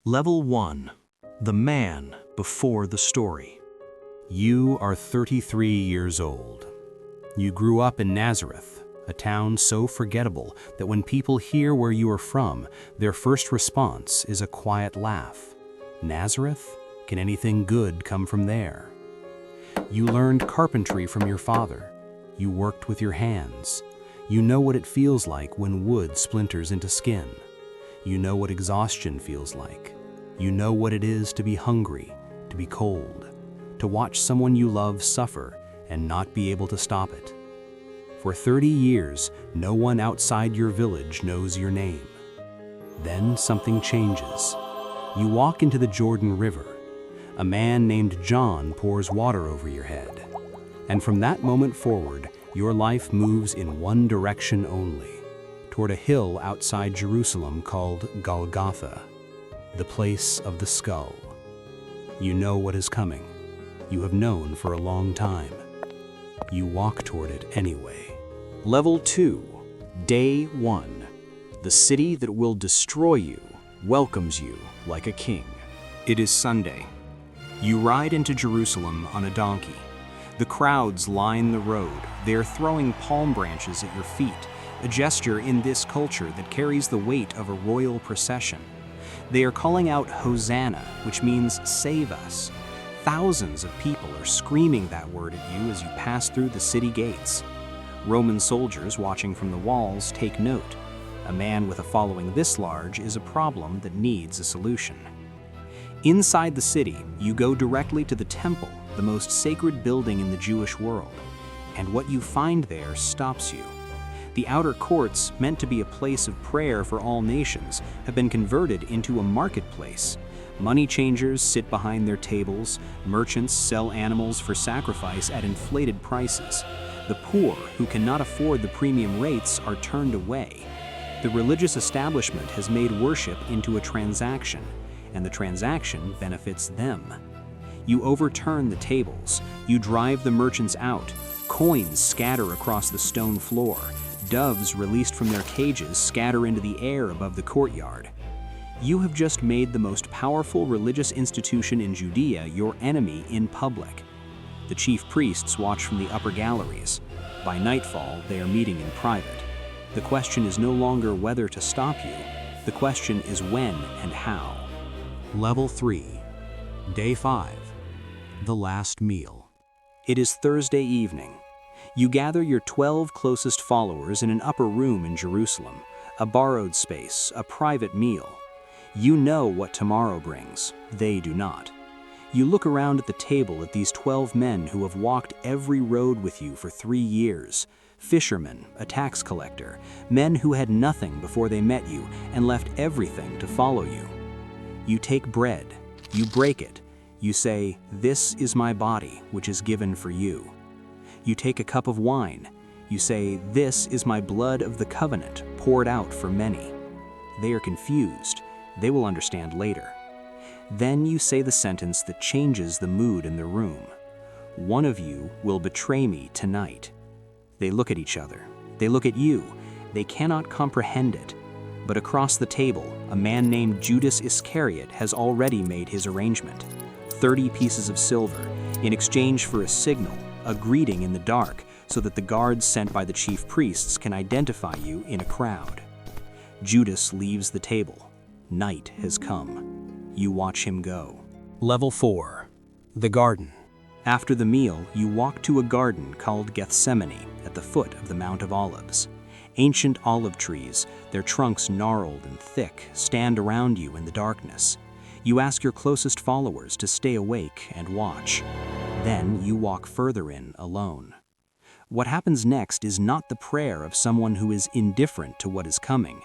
Level 1. The man before the story. You are 33 years old. You grew up in Nazareth, a town so forgettable that when people hear where you are from, their first response is a quiet laugh. Nazareth? Can anything good come from there? You learned carpentry from your father. You worked with your hands. You know what it feels like when wood splinters into skin. You know what exhaustion feels like. You know what it is to be hungry, to be cold, to watch someone you love suffer and not be able to stop it. For 30 years, no one outside your village knows your name. Then something changes. You walk into the Jordan River. A man named John pours water over your head. And from that moment forward, your life moves in one direction only, toward a hill outside Jerusalem called Golgotha, the place of the skull. You know what is coming. You have known for a long time. You walk toward it anyway. Level 2, Day 1. The city that will destroy you welcomes you like a king. It is Sunday. You ride into Jerusalem on a donkey. The crowds line the road. They are throwing palm branches at your feet, a gesture in this culture that carries the weight of a royal procession. They are calling out Hosanna, which means save us. Thousands of people are screaming that word at you as you pass through the city gates. Roman soldiers watching from the walls take note. A man with a following this large is a problem that needs a solution. Inside the city, you go directly to the temple, the most sacred building in the Jewish world. And what you find there stops you. The outer courts, meant to be a place of prayer for all nations, have been converted into a marketplace. Money changers sit behind their tables, merchants sell animals for sacrifice at inflated prices. The poor, who cannot afford the premium rates, are turned away. The religious establishment has made worship into a transaction, and the transaction benefits them. You overturn the tables, you drive the merchants out, coins scatter across the stone floor, doves released from their cages scatter into the air above the courtyard. You have just made the most powerful religious institution in Judea your enemy in public. The chief priests watch from the upper galleries. By nightfall, they are meeting in private. The question is no longer whether to stop you. The question is when and how. Level 3. Day 5. The last meal. It is Thursday evening. You gather your 12 closest followers in an upper room in Jerusalem, a borrowed space, a private meal. You know what tomorrow brings. They do not. You look around at the table at these 12 men who have walked every road with you for 3 years. Fishermen, a tax collector, men who had nothing before they met you and left everything to follow you. You take bread, you break it, you say, "This is my body, which is given for you." You take a cup of wine, you say, "This is my blood of the covenant, poured out for many." They are confused. They will understand later. Then you say the sentence that changes the mood in the room. "One of you will betray me tonight." They look at each other. They look at you. They cannot comprehend it. But across the table, a man named Judas Iscariot has already made his arrangement. 30 pieces of silver, in exchange for a signal, a greeting in the dark, so that the guards sent by the chief priests can identify you in a crowd. Judas leaves the table. Night has come. You watch him go. Level 4. The garden. After the meal, you walk to a garden called Gethsemane at the foot of the Mount of Olives. Ancient olive trees, their trunks gnarled and thick, stand around you in the darkness. You ask your closest followers to stay awake and watch. Then you walk further in alone. What happens next is not the prayer of someone who is indifferent to what is coming.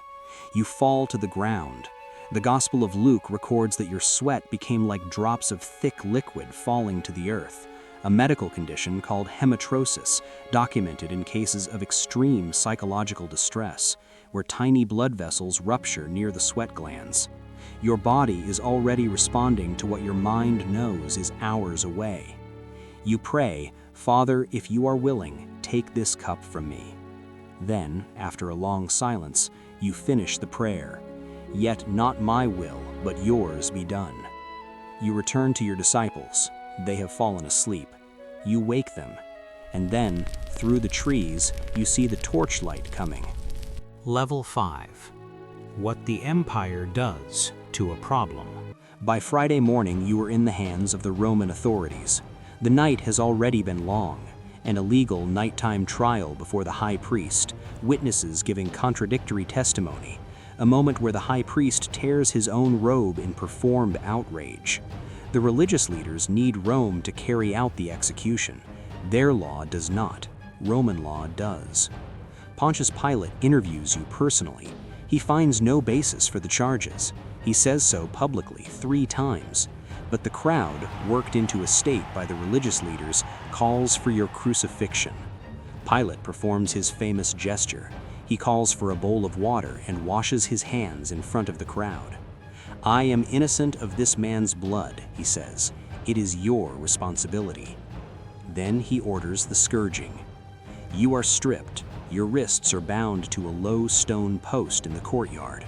You fall to the ground. The Gospel of Luke records that your sweat became like drops of thick liquid falling to the earth, a medical condition called hematrosis, documented in cases of extreme psychological distress, where tiny blood vessels rupture near the sweat glands. Your body is already responding to what your mind knows is hours away. You pray, "Father, if you are willing, take this cup from me." Then, after a long silence, you finish the prayer. "Yet not my will, but yours be done." You return to your disciples. They have fallen asleep. You wake them, and then, through the trees, you see the torchlight coming. Level 5. What the Empire does to a problem. By Friday morning, you are in the hands of the Roman authorities. The night has already been long. An illegal nighttime trial before the high priest, witnesses giving contradictory testimony, a moment where the high priest tears his own robe in performed outrage. The religious leaders need Rome to carry out the execution. Their law does not. Roman law does. Pontius Pilate interviews you personally. He finds no basis for the charges. He says so publicly 3 times. But the crowd, worked into a state by the religious leaders, calls for your crucifixion. Pilate performs his famous gesture. He calls for a bowl of water and washes his hands in front of the crowd. "I am innocent of this man's blood," he says. "It is your responsibility." Then he orders the scourging. You are stripped. Your wrists are bound to a low stone post in the courtyard.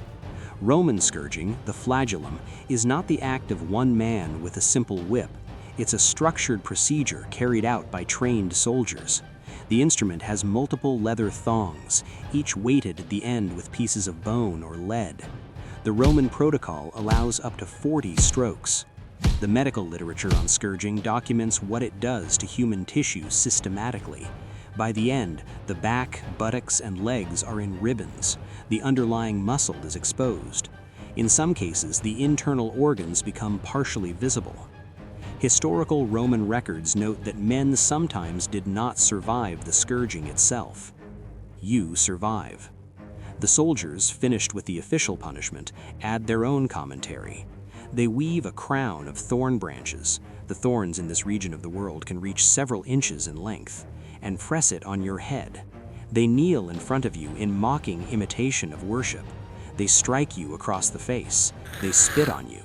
Roman scourging, the flagellum, is not the act of one man with a simple whip. It's a structured procedure carried out by trained soldiers. The instrument has multiple leather thongs, each weighted at the end with pieces of bone or lead. The Roman protocol allows up to 40 strokes. The medical literature on scourging documents what it does to human tissue systematically. By the end, the back, buttocks, and legs are in ribbons. The underlying muscle is exposed. In some cases, the internal organs become partially visible. Historical Roman records note that men sometimes did not survive the scourging itself. You survive. The soldiers, finished with the official punishment, add their own commentary. They weave a crown of thorn branches. The thorns in this region of the world can reach several inches in length, and press it on your head. They kneel in front of you in mocking imitation of worship. They strike you across the face. They spit on you.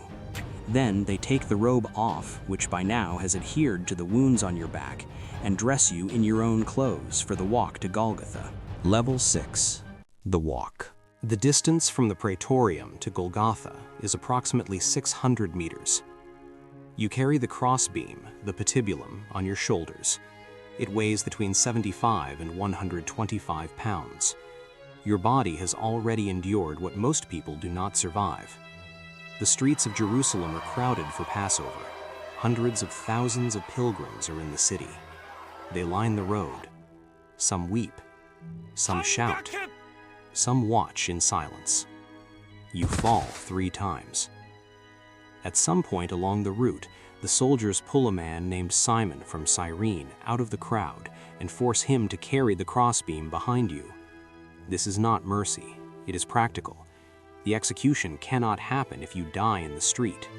Then they take the robe off, which by now has adhered to the wounds on your back, and dress you in your own clothes for the walk to Golgotha. Level 6. The walk. The distance from the Praetorium to Golgotha is approximately 600 meters. You carry the crossbeam, the patibulum, on your shoulders. It weighs between 75 and 125 pounds. Your body has already endured what most people do not survive. The streets of Jerusalem are crowded for Passover. Hundreds of thousands of pilgrims are in the city. They line the road. Some weep. Some shout. Some watch in silence. You fall 3 times. At some point along the route, the soldiers pull a man named Simon from Cyrene out of the crowd and force him to carry the crossbeam behind you. This is not mercy. It is practical. The execution cannot happen if you die in the street.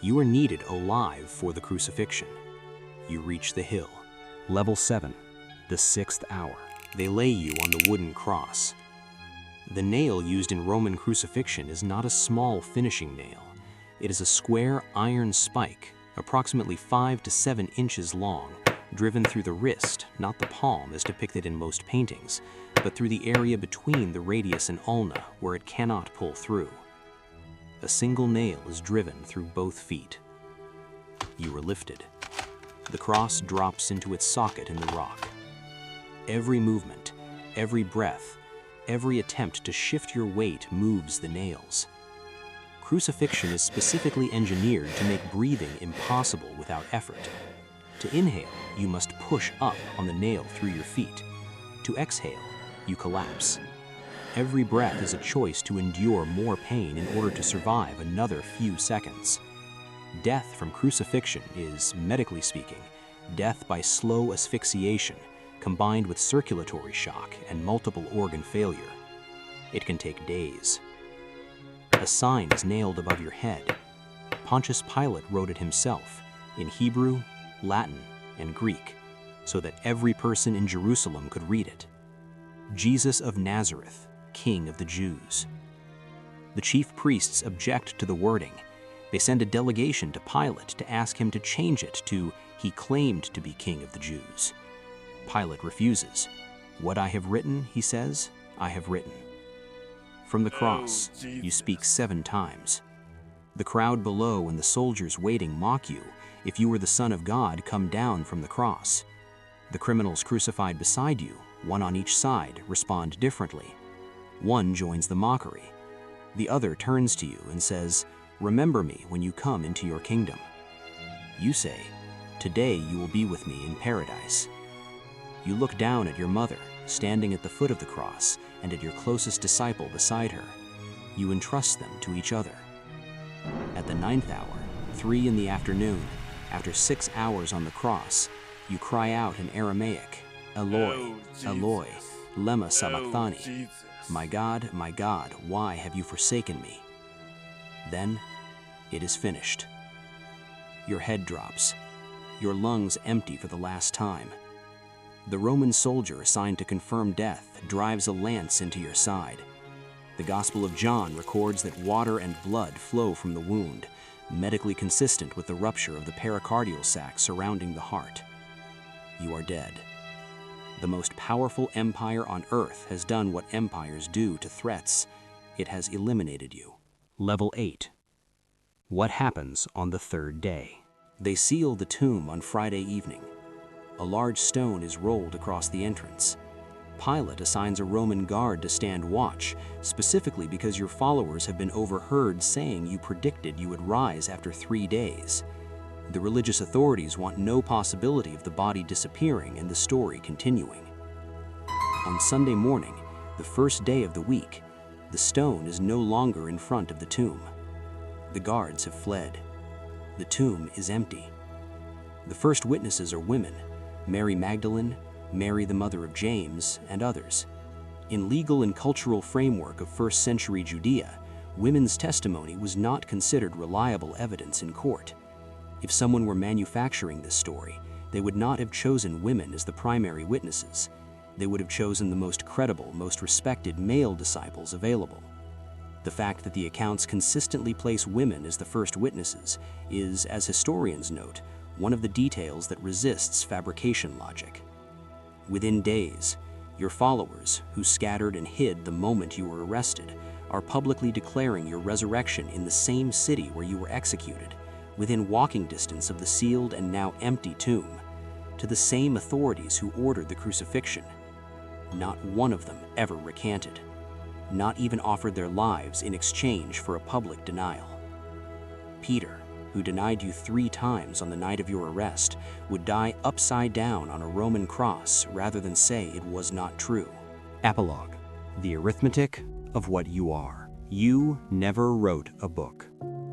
You are needed alive for the crucifixion. You reach the hill. Level 7. The 6th hour. They lay you on the wooden cross. The nail used in Roman crucifixion is not a small finishing nail. It is a square iron spike, approximately 5 to 7 inches long, driven through the wrist, not the palm as depicted in most paintings, but through the area between the radius and ulna where it cannot pull through. A single nail is driven through both feet. You are lifted. The cross drops into its socket in the rock. Every movement, every breath, every attempt to shift your weight moves the nails. Crucifixion is specifically engineered to make breathing impossible without effort. To inhale, you must push up on the nail through your feet. To exhale, you collapse. Every breath is a choice to endure more pain in order to survive another few seconds. Death from crucifixion is, medically speaking, death by slow asphyxiation, combined with circulatory shock and multiple organ failure. It can take days. A sign is nailed above your head. Pontius Pilate wrote it himself, in Hebrew, Latin, and Greek, so that every person in Jerusalem could read it. Jesus of Nazareth, King of the Jews. The chief priests object to the wording. They send a delegation to Pilate to ask him to change it to, "He claimed to be King of the Jews." Pilate refuses. "What I have written," he says, "I have written." From the cross, you speak 7 times. The crowd below and the soldiers waiting mock you. If you were the Son of God, come down from the cross. The criminals crucified beside you, one on each side, respond differently. One joins the mockery. The other turns to you and says, "Remember me when you come into your kingdom." You say, "Today you will be with me in paradise." You look down at your mother, standing at the foot of the cross, and at your closest disciple beside her. You entrust them to each other. At the 9th hour, 3 in the afternoon, after 6 hours on the cross, you cry out in Aramaic, "Eloi, Eloi, lema sabachthani." My God, why have you forsaken me?" Then, it is finished. Your head drops, your lungs empty for the last time. The Roman soldier assigned to confirm death drives a lance into your side. The Gospel of John records that water and blood flow from the wound, medically consistent with the rupture of the pericardial sac surrounding the heart. You are dead. The most powerful empire on earth has done what empires do to threats. It has eliminated you. Level 8. What happens on the 3rd day? They seal the tomb on Friday evening. A large stone is rolled across the entrance. Pilate assigns a Roman guard to stand watch, specifically because your followers have been overheard saying you predicted you would rise after 3 days. The religious authorities want no possibility of the body disappearing and the story continuing. On Sunday morning, the first day of the week, the stone is no longer in front of the tomb. The guards have fled. The tomb is empty. The first witnesses are women, Mary Magdalene, Mary the mother of James, and others. In legal and cultural framework of 1st century Judea, women's testimony was not considered reliable evidence in court. If someone were manufacturing this story, they would not have chosen women as the primary witnesses. They would have chosen the most credible, most respected male disciples available. The fact that the accounts consistently place women as the first witnesses is, as historians note, one of the details that resists fabrication logic. Within days, your followers, who scattered and hid the moment you were arrested, are publicly declaring your resurrection in the same city where you were executed, within walking distance of the sealed and now empty tomb, to the same authorities who ordered the crucifixion. Not one of them ever recanted, not even offered their lives in exchange for a public denial. Peter, who denied you 3 times on the night of your arrest, would die upside down on a Roman cross rather than say it was not true. Epilogue. The arithmetic of what you are. You never wrote a book.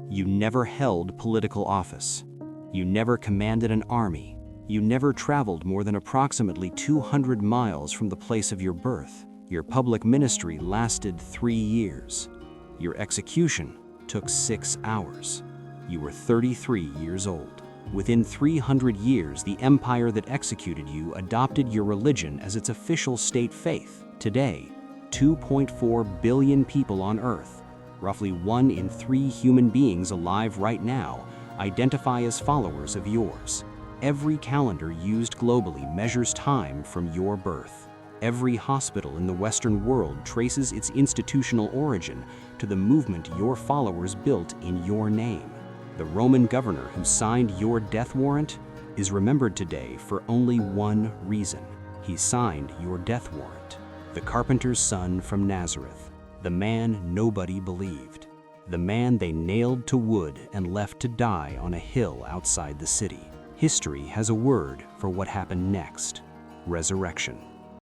You never held political office. You never commanded an army. You never traveled more than approximately 200 miles from the place of your birth. Your public ministry lasted 3 years. Your execution took 6 hours. You were 33 years old. Within 300 years, the empire that executed you adopted your religion as its official state faith. Today, 2.4 billion people on Earth, roughly 1 in 3 human beings alive right now, identify as followers of yours. Every calendar used globally measures time from your birth. Every hospital in the Western world traces its institutional origin to the movement your followers built in your name. The Roman governor who signed your death warrant is remembered today for only one reason. He signed your death warrant. The carpenter's son from Nazareth, the man nobody believed, the man they nailed to wood and left to die on a hill outside the city. History has a word for what happened next: resurrection.